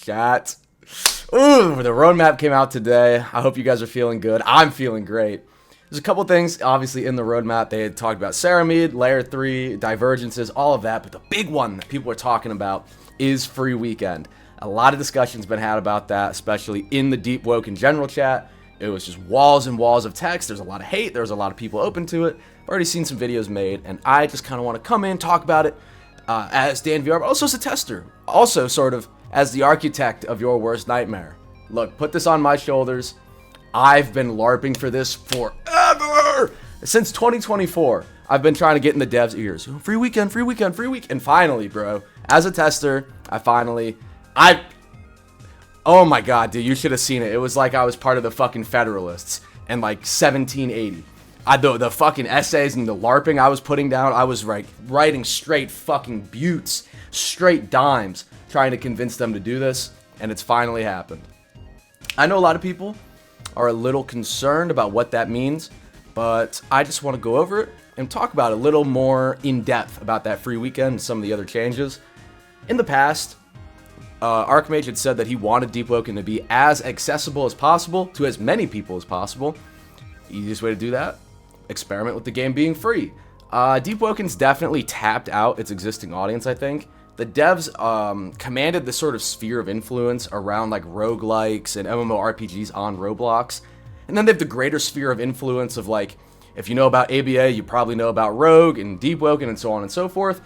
Chat. Ooh, the roadmap came out today. I hope you guys are feeling good. I'm feeling great. There's a couple things, obviously, in the roadmap. They had talked about Ceramide, Layer 3, divergences, all of that. But the big one that people are talking about is free weekend. A lot of discussion's been had about that, especially in the Deepwoken general chat. It was just walls and walls of text. There's a lot of hate. There's a lot of people open to it. I've already seen some videos made, and I just kind of want to come in, talk about it as Dan VR, but also as a tester. Also, sort of, as the architect of your worst nightmare. Look, put this on my shoulders. I've been LARPing for this forever! Since 2024, I've been trying to get in the devs' ears. Free weekend, free weekend, free week. And finally, bro, as a tester, oh my god, dude, you should have seen it. It was like I was part of the fucking Federalists in like 1780. The fucking essays and the LARPing I was putting down, I was writing straight fucking buttes, straight dimes, trying to convince them to do this, and it's finally happened. I know a lot of people are a little concerned about what that means, but I just want to go over it and talk about it a little more in depth about that free weekend and some of the other changes. In the past, Archmage had said that he wanted Deepwoken to be as accessible as possible to as many people as possible. Easiest way to do that? Experiment with the game being free. Deepwoken's definitely tapped out its existing audience, I think. The devs commanded this sort of sphere of influence around like roguelikes and MMORPGs on Roblox. And then they have the greater sphere of influence of like, if you know about ABA, you probably know about Rogue and Deepwoken and so on and so forth.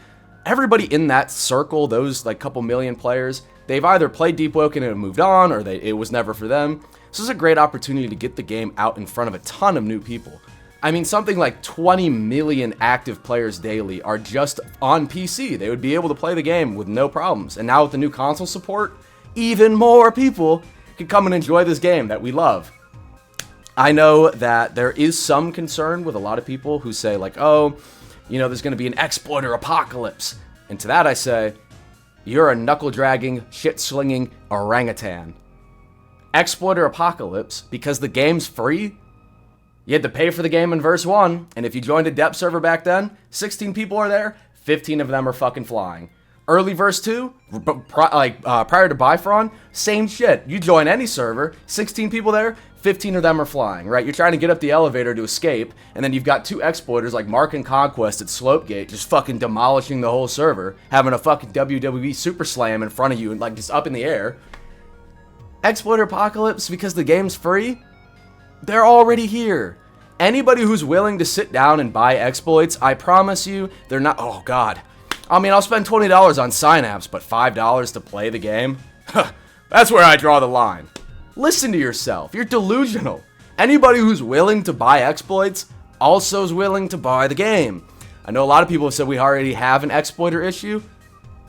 Everybody in that circle, those like couple million players, they've either played Deepwoken and moved on, or it was never for them. So this is a great opportunity to get the game out in front of a ton of new people. I mean, something like 20 million active players daily are just on PC. They would be able to play the game with no problems. And now with the new console support, even more people can come and enjoy this game that we love. I know that there is some concern with a lot of people who say like, oh, you know, there's going to be an exploiter apocalypse. And to that I say, you're a knuckle-dragging, shit-slinging orangutan. Exploiter apocalypse because the game's free? You had to pay for the game in verse 1, and if you joined a depth server back then, 16 people are there, 15 of them are fucking flying. Early verse 2, prior to Bifron, same shit. You join any server, 16 people there, 15 of them are flying, right? You're trying to get up the elevator to escape, and then you've got two exploiters like Mark and Conquest at Slopegate just fucking demolishing the whole server, having a fucking WWE Super Slam in front of you and like just up in the air. Exploiter apocalypse because the game's free? They're already here. Anybody who's willing to sit down and buy exploits, I promise you, they're not... Oh, God. I mean, I'll spend $20 on Synapse, but $5 to play the game? That's where I draw the line. Listen to yourself. You're delusional. Anybody who's willing to buy exploits also is willing to buy the game. I know a lot of people have said we already have an exploiter issue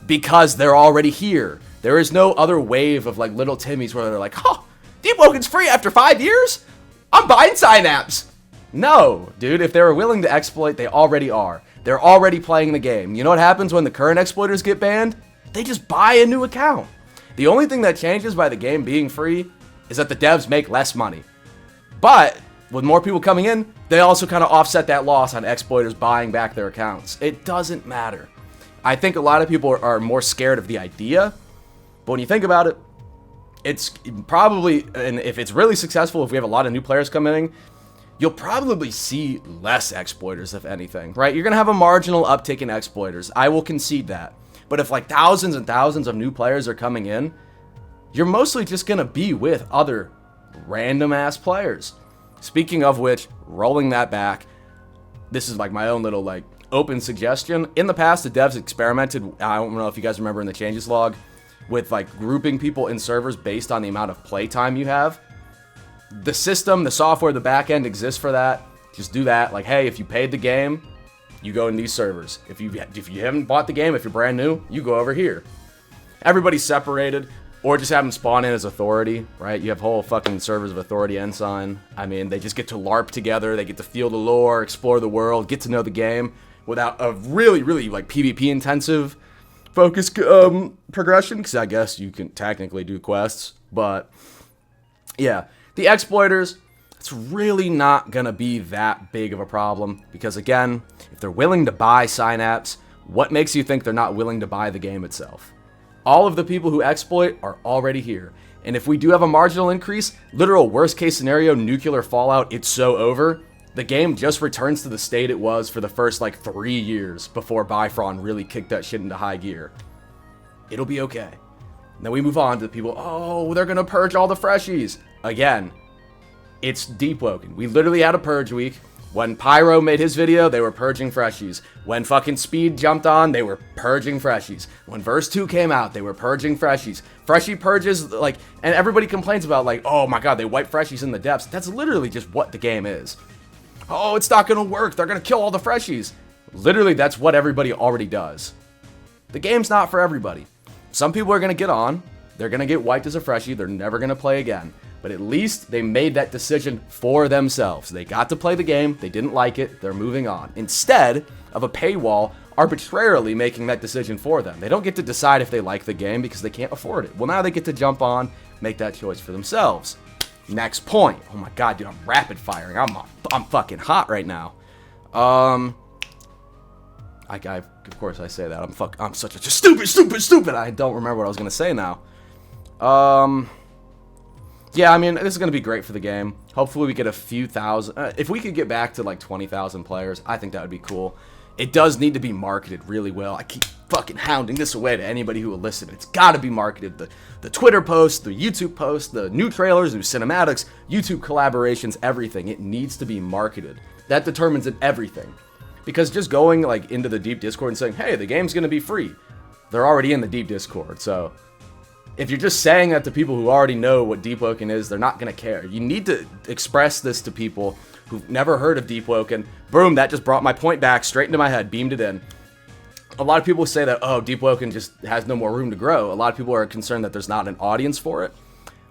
because they're already here. There is no other wave of like little Timmies where they're like, huh, Deepwoken's free after 5 years? I'm buying Synapse. No, dude, if they were willing to exploit, they already are. They're already playing the game. You know what happens when the current exploiters get banned? They just buy a new account. The only thing that changes by the game being free is that the devs make less money. But with more people coming in, they also kind of offset that loss on exploiters buying back their accounts. It doesn't matter. I think a lot of people are more scared of the idea, but when you think about it, it's probably, and if it's really successful, if we have a lot of new players coming in, you'll probably see less exploiters, if anything, right? You're going to have a marginal uptick in exploiters. I will concede that. But if like thousands and thousands of new players are coming in, you're mostly just going to be with other random-ass players. Speaking of which, rolling that back, this is like my own little like open suggestion. In the past, the devs experimented, I don't know if you guys remember in the changes log, with like grouping people in servers based on the amount of playtime you have. The system, the software, the backend exists for that. Just do that. Like, hey, if you paid the game, you go in these servers. If you haven't bought the game, if you're brand new, you go over here. Everybody's separated, or just have them spawn in as authority, right? You have whole fucking servers of authority ensign. I mean, they just get to LARP together. They get to feel the lore, explore the world, get to know the game without a really, really like PvP intensive focus progression, because I guess you can technically do quests, but yeah, the exploiters, it's really not gonna be that big of a problem, because again, if they're willing to buy Synapse, what makes you think they're not willing to buy the game itself? All of the people who exploit are already here. And if we do have a marginal increase, literal worst case scenario, nuclear fallout, it's so over, the game just returns to the state it was for the first like 3 years before Bifron really kicked that shit into high gear. It'll be okay. Then we move on to the people, oh, they're gonna purge all the Freshies. Again, it's Deepwoken. We literally had a purge week. When Pyro made his video, they were purging Freshies. When fucking Speed jumped on, they were purging Freshies. When Verse 2 came out, they were purging Freshies. Freshie purges, like, and everybody complains about, like, oh my god, they wipe Freshies in the depths. That's literally just what the game is. Oh, it's not gonna work. They're gonna kill all the Freshies. Literally, that's what everybody already does. The game's not for everybody. Some people are gonna get on. They're gonna get wiped as a Freshie. They're never gonna play again. But at least they made that decision for themselves. They got to play the game, they didn't like it, they're moving on. Instead of a paywall arbitrarily making that decision for them. They don't get to decide if they like the game because they can't afford it. Well, now they get to jump on, make that choice for themselves. Next point. Oh my god, dude, I'm rapid firing. I'm fucking hot right now. Of course I say that. I'm such a stupid. I don't remember what I was gonna say now. Yeah, I mean, this is going to be great for the game. Hopefully we get a few thousand. If we could get back to like 20,000 players, I think that would be cool. It does need to be marketed really well. I keep fucking hounding this away to anybody who will listen. It's got to be marketed. The Twitter posts, the YouTube posts, the new trailers, new cinematics, YouTube collaborations, everything. It needs to be marketed. That determines everything. Because just going like into the deep Discord and saying, hey, the game's going to be free. They're already in the deep Discord, so if you're just saying that to people who already know what Deepwoken is, they're not going to care. You need to express this to people who've never heard of Deepwoken. Boom, that just brought my point back straight into my head, beamed it in. A lot of people say that, oh, Deepwoken just has no more room to grow. A lot of people are concerned that there's not an audience for it.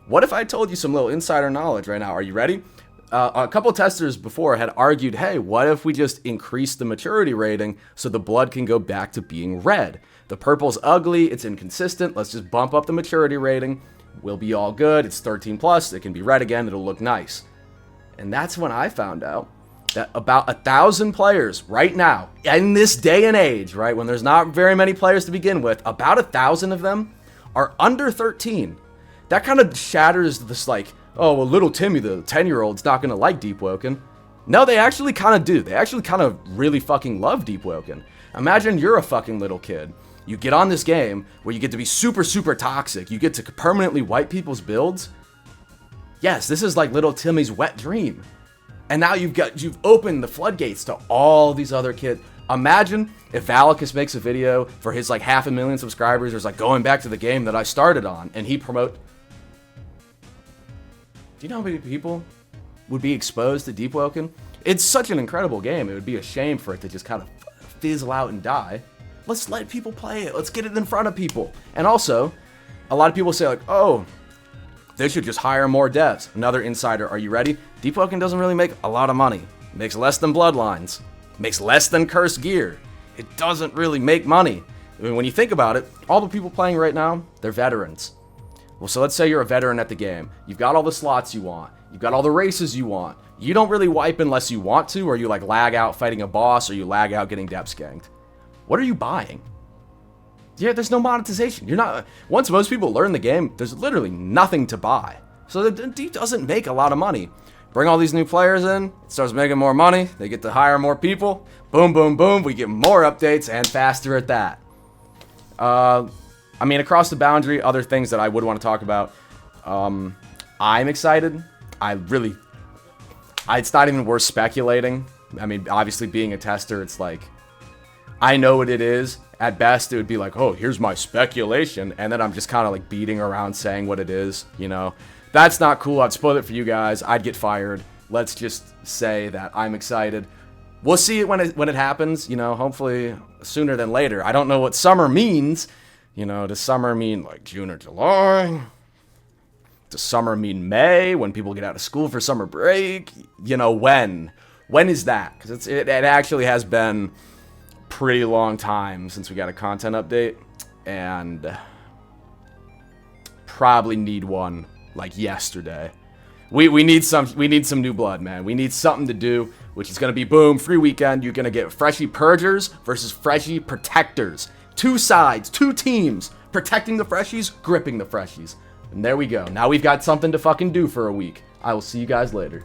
What if I told you some little insider knowledge right now? Are you ready? A couple testers before had argued, hey, what if we just increase the maturity rating so the blood can go back to being red? The purple's ugly, it's inconsistent, let's just bump up the maturity rating, we'll be all good, it's 13 plus, it can be red again, it'll look nice. And that's when I found out that about 1,000 players right now, in this day and age, right, when there's not very many players to begin with, about 1,000 of them are under 13. That kind of shatters this like, oh, well, little Timmy, the 10-year-old's not going to like Deepwoken. No, they actually kind of do. They actually kind of really fucking love Deepwoken. Imagine you're a fucking little kid. You get on this game where you get to be super, super toxic. You get to permanently wipe people's builds. Yes, this is like little Timmy's wet dream. And now you've opened the floodgates to all these other kids. Imagine if Valicus makes a video for his like 500,000 subscribers or is like going back to the game that I started on and he promote. Do you know how many people would be exposed to Deepwoken? It's such an incredible game. It would be a shame for it to just kind of fizzle out and die. Let's let people play it. Let's get it in front of people. And also, a lot of people say like, oh, they should just hire more devs. Another insider, are you ready? Deepwoken doesn't really make a lot of money. It makes less than Bloodlines. It makes less than Cursed Gear. It doesn't really make money. I mean, when you think about it, all the people playing right now, they're veterans. Well, so let's say you're a veteran at the game. You've got all the slots you want. You've got all the races you want. You don't really wipe unless you want to, or you like lag out fighting a boss, or you lag out getting depth skanked. What are you buying? Yeah, there's no monetization. You're not. Once most people learn the game, there's literally nothing to buy. So the Deep doesn't make a lot of money. Bring all these new players in, it starts making more money. They get to hire more people. Boom, boom, boom. We get more updates and faster at that. I mean, across the boundary, other things that I would want to talk about. I'm excited. It's not even worth speculating. I mean, obviously being a tester, it's like, I know what it is. At best, it would be like, oh, here's my speculation. And then I'm just kind of like beating around saying what it is, you know. That's not cool. I'd spoil it for you guys. I'd get fired. Let's just say that I'm excited. We'll see it when it happens, you know, hopefully sooner than later. I don't know what summer means. You know, does summer mean like June or July? Does summer mean May, when people get out of school for summer break? You know, when? When is that? Because it actually has been pretty long time since we got a content update, and probably need one like yesterday. We need some new blood, man. We need something to do, which is gonna be boom, free weekend. You're gonna get Freshie Purgers versus Freshie Protectors. Two sides, two teams protecting the Freshies, gripping the Freshies. And there we go. Now we've got something to fucking do for a week. I will see you guys later.